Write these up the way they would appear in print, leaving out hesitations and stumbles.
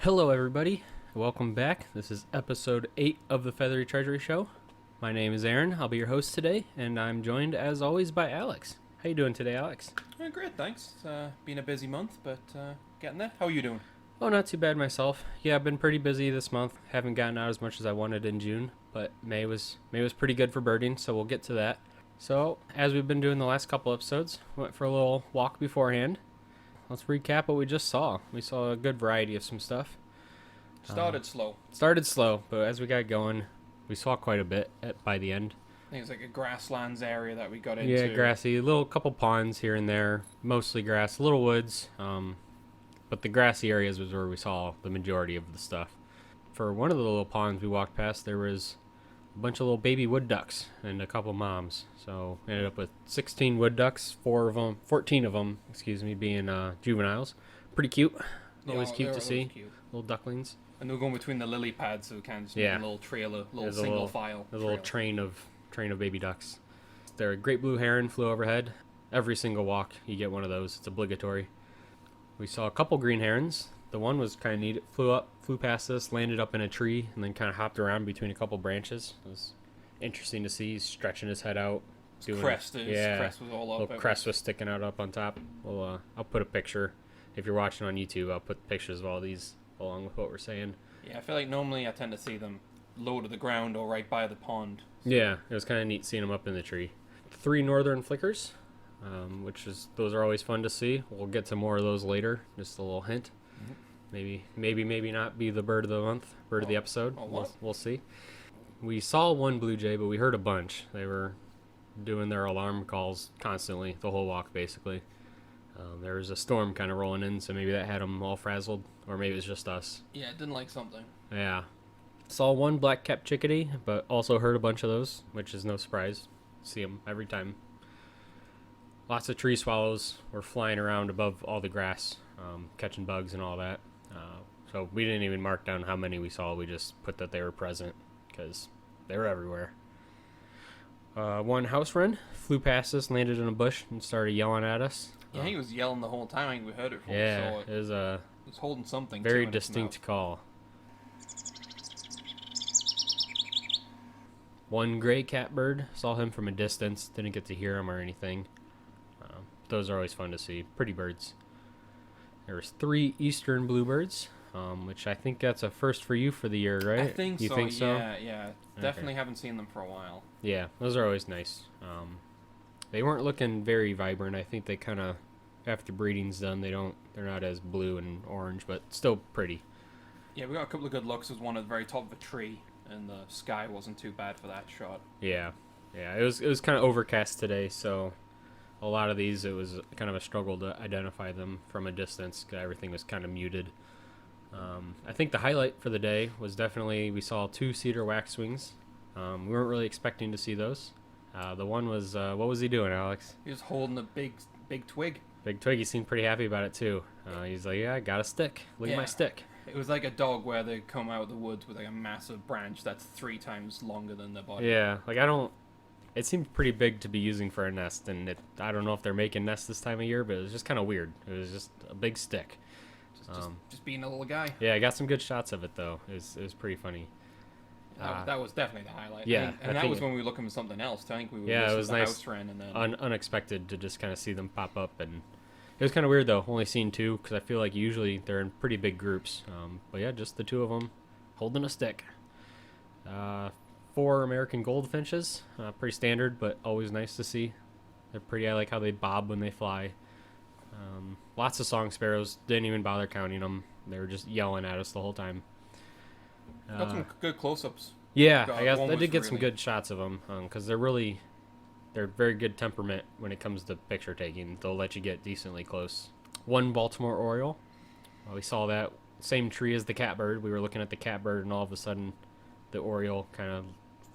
Hello, everybody. Welcome back. This is episode 8 of the Feathery Treasury Show. My name is Aaron. I'll be your host today, and I'm joined, as always, by Alex. How you doing today, Alex? Great, thanks. It's been a busy month, but getting there. How are you doing? Oh, not too bad myself. Yeah, I've been pretty busy this month. Haven't gotten out as much as I wanted in June, but May was pretty good for birding, so we'll get to that. So, as we've been doing the last couple episodes, went for a little walk beforehand. Let's recap what we just saw. We saw a good variety of some stuff. Started slow. Started slow, but as we got going, we saw quite a bit by the end. I think it was like a grasslands area that we got into. Yeah, grassy. A couple ponds here and there. Mostly grass. Little woods. But the grassy areas was where we saw the majority of the stuff. For one of the little ponds we walked past, there was a bunch of little baby wood ducks and a couple moms. So we ended up with 16 wood ducks, 14 of them, being juveniles. Pretty cute. Always cute to see. Cute. Little ducklings. And they're going between the lily pads, so we kind of just make a little trailer, single file. There's a little train of baby ducks. There, a great blue heron flew overhead. Every single walk, you get one of those. It's obligatory. We saw a couple green herons. The one was kind of neat. It flew past us, landed up in a tree, and then kind of hopped around between a couple branches. It was interesting to see. He's stretching his head out. His crest was all up. Little crest was sticking out up on top. Well, I'll put a picture. If you're watching on YouTube, I'll put pictures of all these along with what we're saying. Yeah, I feel like normally I tend to see them low to the ground or right by the pond. So. Yeah, it was kind of neat seeing them up in the tree. 3 northern flickers, those are always fun to see. We'll get to more of those later. Just a little hint. Mm-hmm. Maybe not be the bird of the month, of the episode. We'll see. We saw one blue jay, but we heard a bunch. They were doing their alarm calls constantly, the whole walk basically. There was a storm kind of rolling in, so maybe that had them all frazzled, or maybe it was just us. Yeah, it didn't like something. Yeah. Saw one black-capped chickadee, but also heard a bunch of those, which is no surprise. See them every time. Lots of tree swallows were flying around above all the grass, catching bugs and all that. So we didn't even mark down how many we saw. We just put that they were present because they were everywhere. One house wren flew past us, landed in a bush, and started yelling at us. Yeah, he was yelling the whole time. I think we heard it from Yeah, it was a holding something. Very distinct call. One gray catbird, saw him from a distance, didn't get to hear him or anything. Those are always fun to see. Pretty birds. There was 3 eastern bluebirds, which I think that's a first for you for the year, right? I think you so. Think so? Yeah. Definitely haven't seen them for a while. Yeah, those are always nice. They weren't looking very vibrant. I think they kind of, after breeding's done, they're not as blue and orange, but still pretty. Yeah, we got a couple of good looks. There was one at the very top of a tree, and the sky wasn't too bad for that shot. Yeah, it was kind of overcast today, so a lot of these, it was kind of a struggle to identify them from a distance because everything was kind of muted. I think the highlight for the day was definitely we saw 2 cedar waxwings. We weren't really expecting to see those. The one was, what was he doing, Alex? He was holding a big twig. Big twig. He seemed pretty happy about it too. He's like, yeah, I got a stick. Look at my stick. It was like a dog where they come out of the woods with like a massive branch that's 3 times longer than their body. Yeah, it seemed pretty big to be using for a nest, and I don't know if they're making nests this time of year, but it was just kind of weird. It was just a big stick. Just being a little guy. Yeah, I got some good shots of it though. It was pretty funny. That was definitely the highlight. Yeah, and that was when we were looking for something else. I think we were it was nice. House wren and then Unexpected to just kind of see them pop up, and it was kind of weird though. Only seeing 2 because I feel like usually they're in pretty big groups. But yeah, just the 2 of them holding a stick. 4 American goldfinches, pretty standard, but always nice to see. They're pretty. I like how they bob when they fly. Lots of song sparrows. Didn't even bother counting them. They were just yelling at us the whole time. Got some good close-ups. Yeah, I guess I did get some good shots of them because they're very good temperament when it comes to picture taking. They'll let you get decently close. 1 Baltimore oriole. We saw that same tree as the catbird. We were looking at the catbird, and all of a sudden, the oriole kind of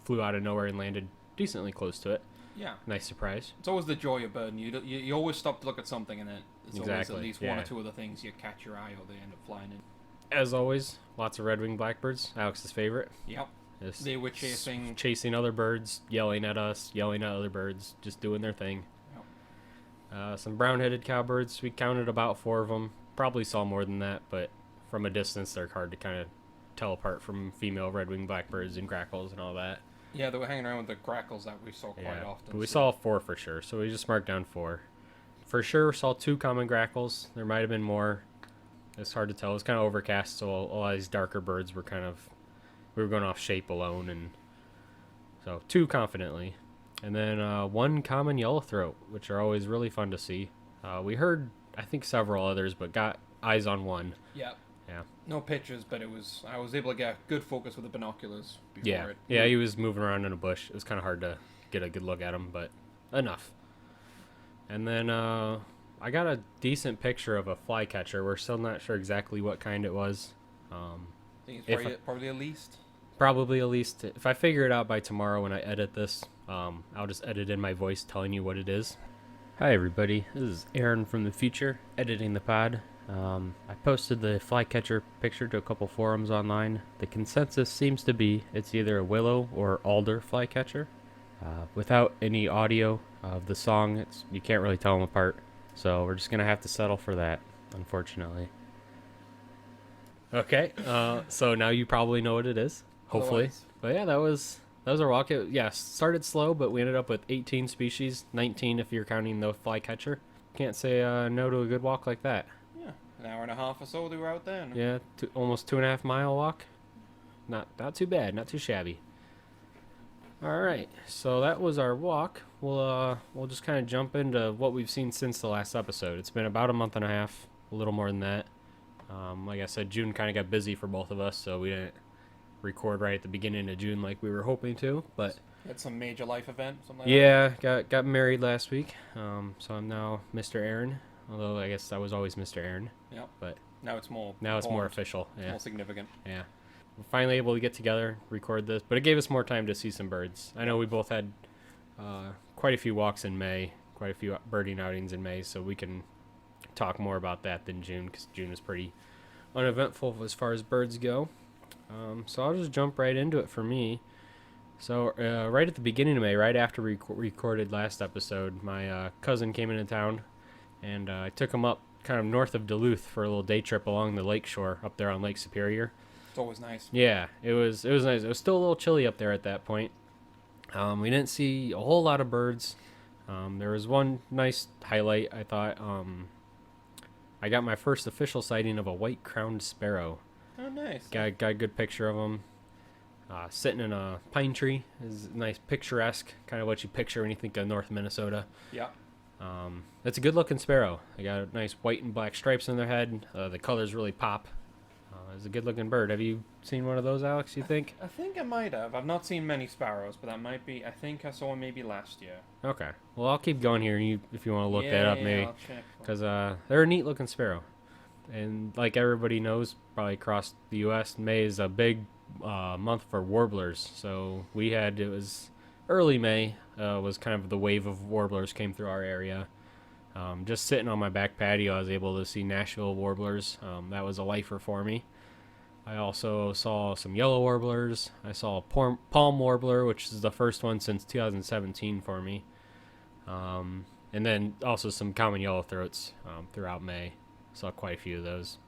flew out of nowhere and landed decently close to it. Yeah. Nice surprise. It's always the joy of birding. You always stop to look at something, and it's always at least 1 or 2 of the things you catch your eye or they end up flying in. As always, lots of red-winged blackbirds. Alex's favorite. Yep. They were chasing other birds, yelling at us, yelling at other birds, just doing their thing. Yep. Some brown-headed cowbirds. We counted about 4 of them. Probably saw more than that, but from a distance, they're hard to kind of tell apart from female red-winged blackbirds and grackles and all that. Yeah, they were hanging around with the grackles that we saw quite often. But we saw 4 for sure, so we just marked down 4. For sure, saw 2 common grackles. There might have been more. It's hard to tell. It was kind of overcast, so a lot of these darker birds were we were going off shape alone, and so 2 confidently. And then 1 common yellowthroat, which are always really fun to see. We heard, I think, several others, but got eyes on 1. Yeah. Yeah. No pictures, but I was able to get good focus with the binoculars before it. Yeah, he was moving around in a bush. It was kind of hard to get a good look at him, but enough. And then I got a decent picture of a flycatcher. We're still not sure exactly what kind it was. I think it's probably a least. Probably a least. If I figure it out by tomorrow when I edit this, I'll just edit in my voice telling you what it is. Hi everybody, this is Aaron from the future, editing the pod. I posted the flycatcher picture to a couple forums online. The consensus seems to be it's either a willow or alder flycatcher. Without any audio of the song, you can't really tell them apart. So we're just going to have to settle for that, unfortunately. Okay, so now you probably know what it is, hopefully. Otherwise. But yeah, that was our walk. It, started slow, but we ended up with 18 species, 19 if you're counting the flycatcher. Can't say no to a good walk like that. Yeah, an hour and a half or so they were out there. Yeah, almost 2.5 mile walk. Not too bad, not too shabby. All right, so that was our walk. We'll just kind of jump into what we've seen since the last episode. It's been about a month and a half, a little more than that. Like I said, June kind of got busy for both of us, so we didn't record right at the beginning of June like we were hoping to. But had some major life event, something like that? Got married last week. So I'm now Mr. Aaron, although I guess I was always Mr. Aaron. Yeah. But now it's more official. It's more significant. Yeah. We're finally able to get together, record this, but it gave us more time to see some birds. I know we both had quite a few walks in May, quite a few birding outings in May, so we can talk more about that than June, because June is pretty uneventful as far as birds go. So I'll just jump right into it for me. So right at the beginning of May, right after we recorded last episode, my cousin came into town, and I took him up kind of north of Duluth for a little day trip along the lake shore up there on Lake Superior. It's always nice. Yeah, it was nice. It was still a little chilly up there at that point. We didn't see a whole lot of birds. There was one nice highlight, I thought. I got my first official sighting of a white-crowned sparrow. Oh, nice. Got a good picture of him. Sitting in a pine tree is nice, picturesque, kind of what you picture when you think of North Minnesota. Yeah. It's a good-looking sparrow. They got nice white and black stripes on their head. The colors really pop. It's a good-looking bird. Have you seen one of those, Alex, you think? I think I might have. I've not seen many sparrows, but that might be... I think I saw one maybe last year. Okay. Well, I'll keep going here, and if you want to look that up, maybe. I'll check. Because they're a neat-looking sparrow. And like everybody knows, probably across the U.S., May is a big month for warblers. So it was early May, was kind of the wave of warblers came through our area. Just sitting on my back patio, I was able to see Nashville warblers. That was a lifer for me. I also saw some yellow warblers. I saw a palm warbler, which is the first one since 2017 for me. And then also some common yellowthroats throughout May. Saw quite a few of those.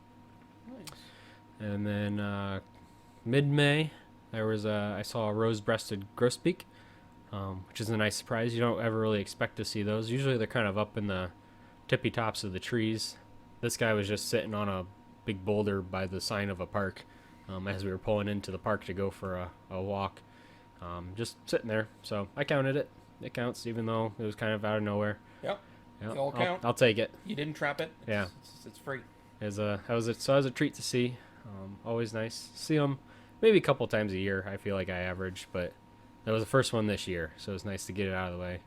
Nice. And then mid-May, I saw a rose-breasted grosbeak, which is a nice surprise. You don't ever really expect to see those. Usually they're kind of up in the tippy tops of the trees. This guy was just sitting on a big boulder by the sign of a park as we were pulling into the park to go for a walk. Just sitting there. So I counted it. It counts, even though it was kind of out of nowhere. Yep. Yep. All count. I'll take it. You didn't trap it. Yeah. It's free. That was a treat to see. Always nice. See them maybe a couple times a year, I feel like I average, but that was the first one this year, so it's nice to get it out of the way.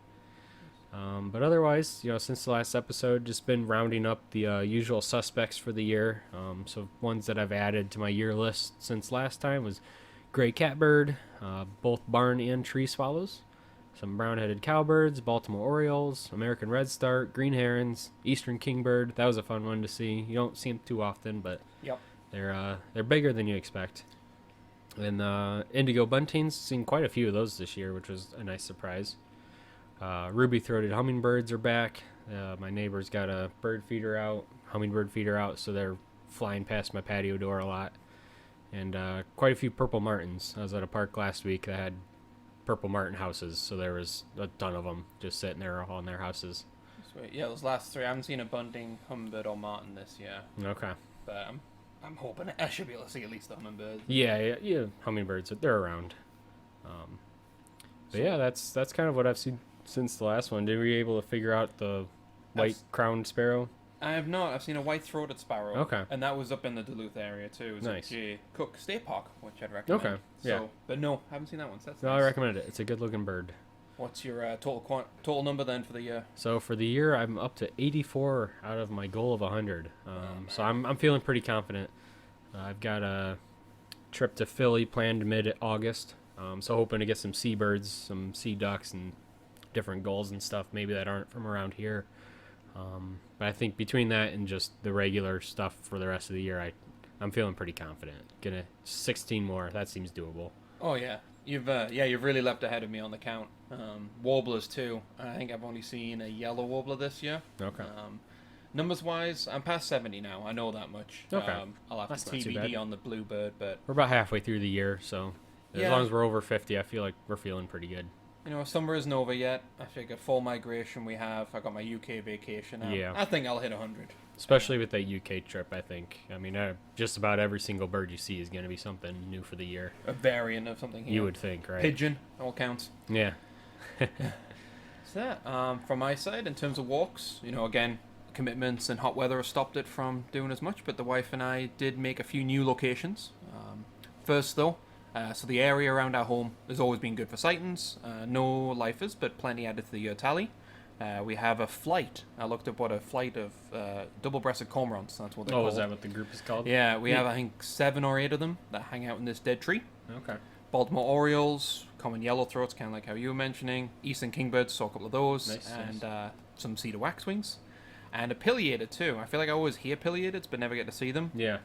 But otherwise, since the last episode, just been rounding up the usual suspects for the year. So ones that I've added to my year list since last time was gray catbird, both barn and tree swallows, some brown-headed cowbirds, Baltimore orioles, American redstart, green herons, eastern kingbird. That was a fun one to see. You don't see them too often, but yep. They're bigger than you expect. And indigo buntings, seen quite a few of those this year, which was a nice surprise. Ruby-throated hummingbirds are back. My neighbor's got a hummingbird feeder out, so they're flying past my patio door a lot. And quite a few purple martins. I was at a park last week that had purple martin houses, so there was a ton of them just sitting there on their houses. Sweet. Yeah, those last 3. I haven't seen a bunting hummingbird or martin this year. Okay. But I'm hoping I should be able to see at least the hummingbird. Yeah. Hummingbirds, they're around. But yeah, that's kind of what I've seen since the last one. Were you able to figure out the white-crowned sparrow? I have not. I've seen a white-throated sparrow. Okay. And that was up in the Duluth area too. It was nice. At J. Cook State Park, which I'd recommend. Okay. Yeah. So, but no, haven't seen that one. So that's no, nice. I recommend it. It's a good-looking bird. What's your total number then for the year? So for the year, I'm up to 84 out of my goal of 100. So I'm feeling pretty confident. I've got a trip to Philly planned mid-August. So hoping to get some seabirds, some sea ducks, and different gulls and stuff maybe that aren't from around here. But I think between that and just the regular stuff for the rest of the year, I'm feeling pretty confident. Gonna 16 more. That seems doable. Oh yeah, you've really leapt ahead of me on the count. Warblers too. I think I've only seen a yellow warbler this year. Okay. Numbers wise, I'm past 70 now. I know that much. Okay. I'll have That's to not too TBD bad. on the bluebird, but We're about halfway through the year, so as long as we're over 50, I feel like we're feeling pretty good. you know, summer isn't over yet. I figure full migration we have. I got my UK vacation. Yeah. I think I'll hit 100. Especially with that UK trip, I think. I mean, just about every single bird you see is going to be something new for the year. A variant of something here. You would think, right? Pigeon, all counts. Yeah. So that, from my side, in terms of walks, you know, again, commitments and hot weather have stopped it from doing as much, but the wife and I did make a few new locations. First, though, so the area around our home has always been good for sightings. No lifers, but plenty added to the year tally. We have a flight. I looked up what a flight of double-breasted cormorants, that's what they're called. Oh, is that what the group is called? Yeah, we have, I think, 7 or 8 of them that hang out in this dead tree. Okay. Baltimore Orioles, common yellowthroats, kind of like how you were mentioning. Eastern kingbirds, saw a couple of those. Nice, and some cedar waxwings. And a pileated, too. I feel like I always hear pileateds, but never get to see them. Yeah,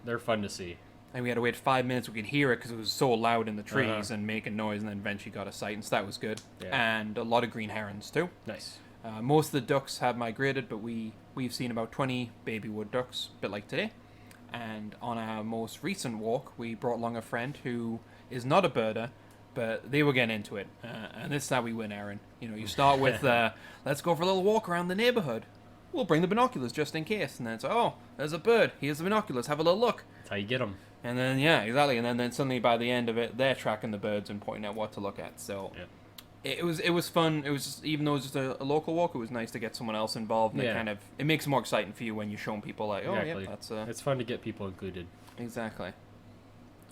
they're fun to see. And we had to wait 5 minutes. We could hear it because it was so loud in the trees and making noise, and then eventually got a sight, and so that was good. Yeah. And a lot of green herons, too. Nice. Most of the ducks have migrated, but we've seen about 20 baby wood ducks, a bit like today. And on our most recent walk, we brought along a friend who is not a birder, but they were getting into it. And this is how we win, Aaron. You know, you start with, let's go for a little walk around the neighborhood. We'll bring the binoculars just in case. And then it's, oh, there's a bird. Here's the binoculars. Have a little look. That's how you get them. And then, yeah, exactly. And then suddenly by the end of it, they're tracking the birds and pointing out what to look at. So it was fun. It was just, even though it was just a local walk, it was nice to get someone else involved. And it makes it more exciting for you when you're showing people like, oh, exactly. yeah, that's... It's fun to get people included. Exactly.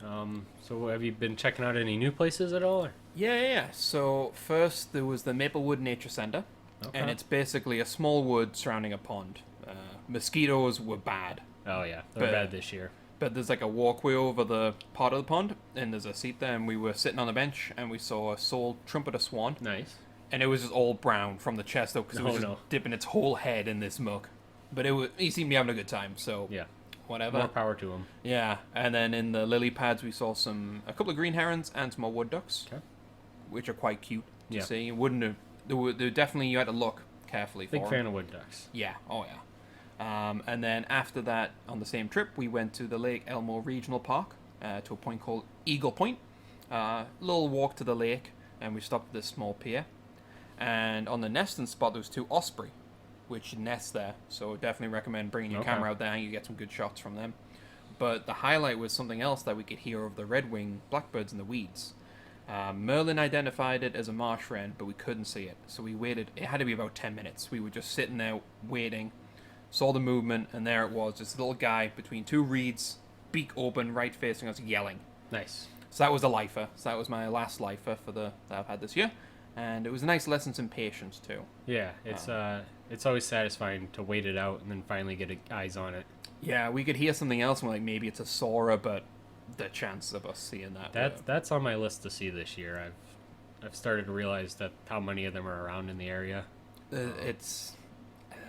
So have you been checking out any new places at all? Or? Yeah. So first there was the Maplewood Nature Center. Okay. And it's basically a small wood surrounding a pond. Mosquitoes were bad. Oh, yeah. They're bad this year. But there's like a walkway over the part of the pond, and there's a seat there, and we were sitting on a bench, and we saw a sole trumpeter swan. Nice. And it was just all brown from the chest, though, because it was just dipping its whole head in this muck. But he seemed to be having a good time, so yeah, whatever. More power to him. Yeah, and then in the lily pads, we saw a couple of green herons and some more wood ducks, which are quite cute to see. You wouldn't have... They were definitely, you had to look carefully for Big them. fan of wood ducks. Yeah, oh yeah. And then after that, on the same trip, we went to the Lake Elmo Regional Park, to a point called Eagle Point. Little walk to the lake, and we stopped at this small pier. And on the nesting spot, there was 2 osprey, which nest there. So definitely recommend bringing your camera out there, and you get some good shots from them. But the highlight was something else that we could hear over the red-winged blackbirds in the weeds. Merlin identified it as a marsh wren, but we couldn't see it. So we waited. It had to be about 10 minutes. We were just sitting there waiting. Saw the movement, and there it was, this little guy between 2 reeds, beak open, right facing us, yelling. Nice. So that was a lifer. So that was my last lifer that I've had this year, and it was a nice lesson in patience too. Yeah, it's always satisfying to wait it out and then finally get eyes on it. Yeah, we could hear something else, and we're like, maybe it's a Sora, but the chance of us seeing that's on my list to see this year. I've started to realize that how many of them are around in the area. It's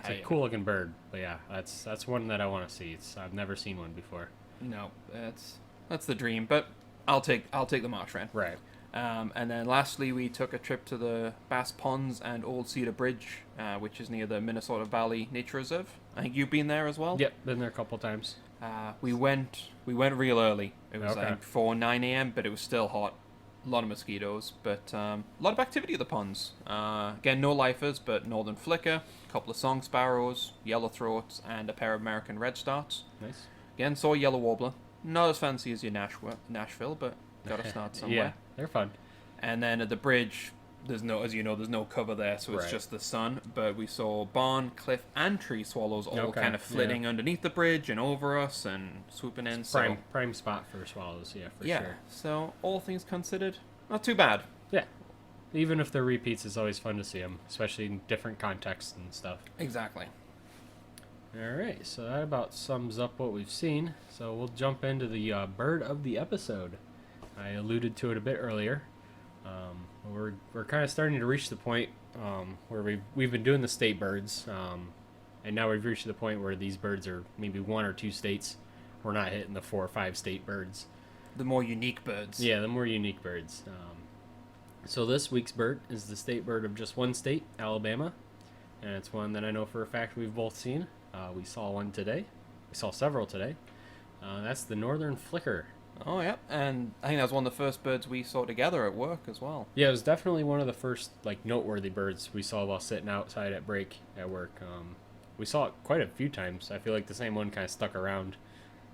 a cool looking bird, but yeah, that's one that I want to see. I've never seen one before. No, that's the dream. But I'll take the marsh wren. Right. And then lastly, we took a trip to the Bass Ponds and Old Cedar Bridge, which is near the Minnesota Valley Nature Reserve. I think you've been there as well. Yep, been there a couple times. We went real early. It was Okay. like 9 a.m., but it was still hot. A lot of mosquitoes, but a lot of activity at the ponds. Again, no lifers, but northern flicker, a couple of song sparrows, yellowthroats, and a pair of American redstarts. Nice. Again, saw a yellow warbler. Not as fancy as your Nashville, but gotta start somewhere. Yeah, they're fun. And then at the bridge, there's no cover there, so it's Right. just the sun. But we saw barn, cliff, and tree swallows all Okay, kind of flitting underneath the bridge and over us and swooping in. Prime spot for swallows, yeah, for yeah, sure. so all things considered, not too bad. Yeah. Even if they're repeats, it's always fun to see them, especially in different contexts and stuff. Exactly. All right, so that about sums up what we've seen. So we'll jump into the bird of the episode. I alluded to it a bit earlier. We're kind of starting to reach the point where we've been doing the state birds, and now we've reached the point where these birds are maybe 1 or 2 states. We're not hitting the 4 or 5 state birds. The more unique birds. Yeah, the more unique birds. So this week's bird is the state bird of just one state, Alabama, and it's one that I know for a fact we've both seen. We saw one today. We saw several today. That's the northern flicker. Oh, yeah. And I think that was one of the first birds we saw together at work as well. Yeah, it was definitely one of the first noteworthy birds we saw while sitting outside at break at work. We saw it quite a few times. I feel like the same one kind of stuck around.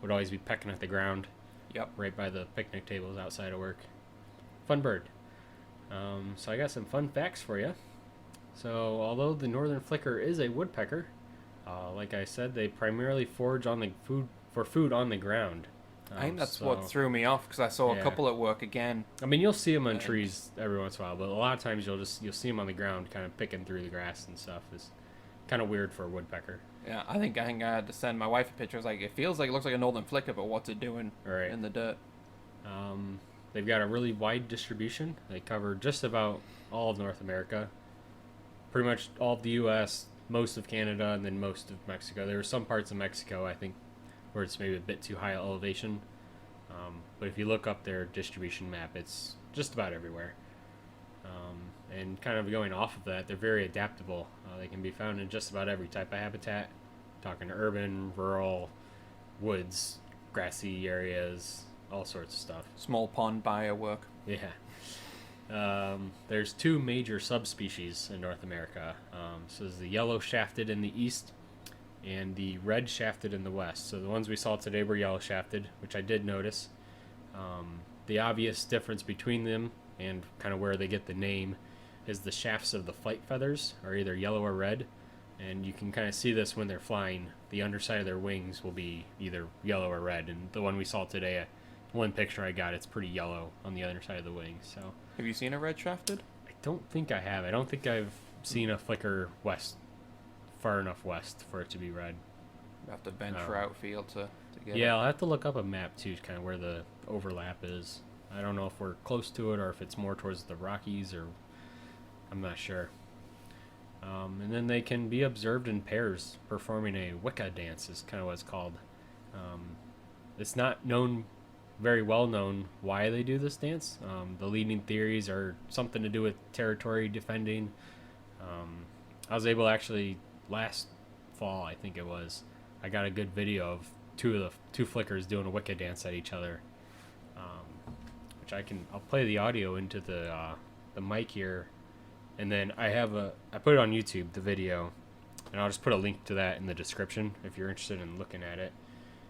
Would always be pecking at the ground. Yep. Right by the picnic tables outside of work. Fun bird. So I got some fun facts for you. So although the northern flicker is a woodpecker, like I said, they primarily forage for food on the ground. I think that's what threw me off, because I saw a couple at work again. I mean, you'll see them on trees every once in a while, but a lot of times you'll see them on the ground, kind of picking through the grass and stuff. It's kind of weird for a woodpecker. Yeah, I think I had to send my wife a picture. I was like, it looks like a northern flicker, but what's it doing in the dirt? They've got a really wide distribution. They cover just about all of North America, pretty much all of the U.S., most of Canada, and then most of Mexico. There are some parts of Mexico, I think, where it's maybe a bit too high elevation. But if you look up their distribution map, it's just about everywhere. And kind of going off of that, they're very adaptable. They can be found in just about every type of habitat. Talking urban, rural, woods, grassy areas, all sorts of stuff. Small pond bio work. Yeah. There's 2 major subspecies in North America. So there's the yellow shafted in the east and the red shafted in the west. So the ones we saw today were yellow shafted, which I did notice. The obvious difference between them and kind of where they get the name is the shafts of the flight feathers are either yellow or red, and you can kind of see this when they're flying. The underside of their wings will be either yellow or red, and the one we saw today, one picture I got, it's pretty yellow on the underside of the wings. So have you seen a red shafted? I don't think I have. I don't think I've seen a flicker far enough west for it to be red. You have to venture outfield to get it. Yeah, I'll have to look up a map too, kind of where the overlap is. I don't know if we're close to it or if it's more towards the Rockies, or I'm not sure. And then they can be observed in pairs performing a Wicca dance, is kind of what it's called. It's not very well known why they do this dance. The leading theories are something to do with territory defending. I was able to actually, last fall I think it was, I got a good video of two flickers doing a Wicca dance at each other, which I'll play the audio into the mic here, and then I put it on YouTube, the video, and I'll just put a link to that in the description if you're interested in looking at it.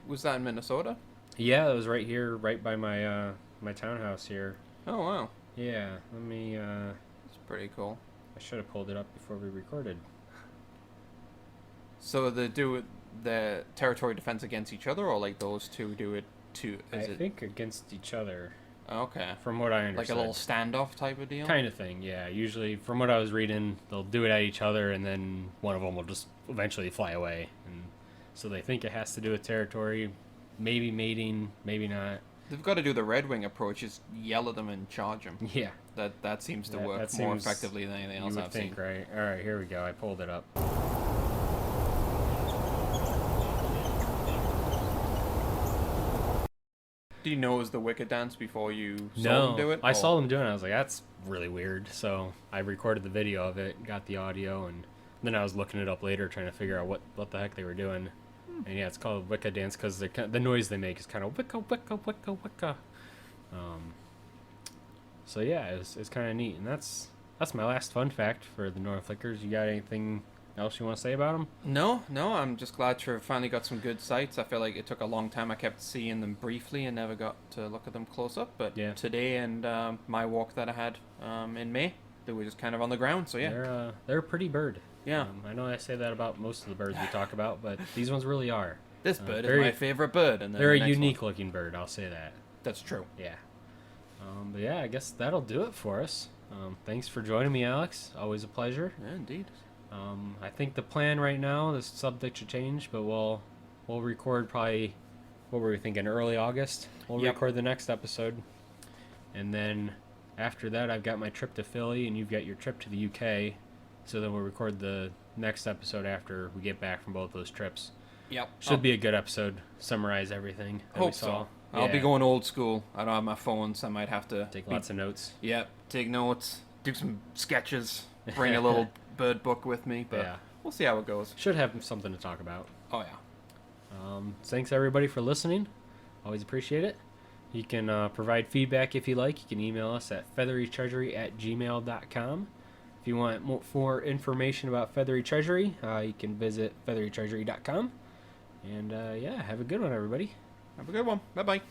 Was that in Minnesota? Yeah, it was right here, right by my townhouse here. Oh, wow. Yeah, let me. It's pretty cool. I should have pulled it up before we recorded. So they do the territory defense against each other, or like those two do it too? I think against each other. Okay. From what I understand. Like a little standoff type of deal? Kind of thing, yeah. Usually, from what I was reading, they'll do it at each other, and then one of them will just eventually fly away. And so they think it has to do with territory, maybe mating, maybe not. They've got to do the Red Wing approach, just yell at them and charge them. Yeah. That seems to work more effectively than anything else I've seen. Right? All right, here we go. I pulled it up. Did you know it was the Wicca dance before you saw them do it? I saw them doing it. I was like, that's really weird. So I recorded the video of it, got the audio, and then I was looking it up later, trying to figure out what the heck they were doing. And yeah, it's called Wicca dance because the noise they make is kind of Wicca, Wicca, Wicca, Wicca. So yeah, it's kind of neat, and that's my last fun fact for the Northern Flickers. You got anything else you want to say about them? No, I'm just glad to have finally got some good sights. I feel like it took a long time. I kept seeing them briefly and never got to look at them close up. But Yeah. today and my walk that I had in May, they were just kind of on the ground. So yeah, They're a pretty bird. yeah. I know I say that about most of the birds we talk about, but these ones really are. This bird very- is my favorite bird. And then They're the a next one. unique looking bird, I'll say that. That's true. Yeah. But yeah, I guess that'll do it for us. Thanks for joining me, Alex. Always a pleasure. Yeah, indeed. I think the plan right now, the subject to change, but we'll record probably, what were we thinking, early August? We'll Yep. record the next episode. And then after that, I've got my trip to Philly, and you've got your trip to the UK. So then we'll record the next episode after we get back from both those trips. Yep. Should be a good episode. Summarize everything that we Hope saw. so. I'll be Yeah. going old school. I don't have my phone, so I might have to Take lots of notes. Yep, take notes, do some sketches, bring a little bird book with me, but Yeah. we'll see how it goes. Should have something to talk about. Oh yeah. Thanks everybody for listening. Always appreciate it. You can provide feedback if you like. You can email us at featherytreasury@gmail.com. If you want more information about Feathery Treasury, you can visit featherytreasury.com. And yeah, have a good one, everybody. Have a good one. Bye bye.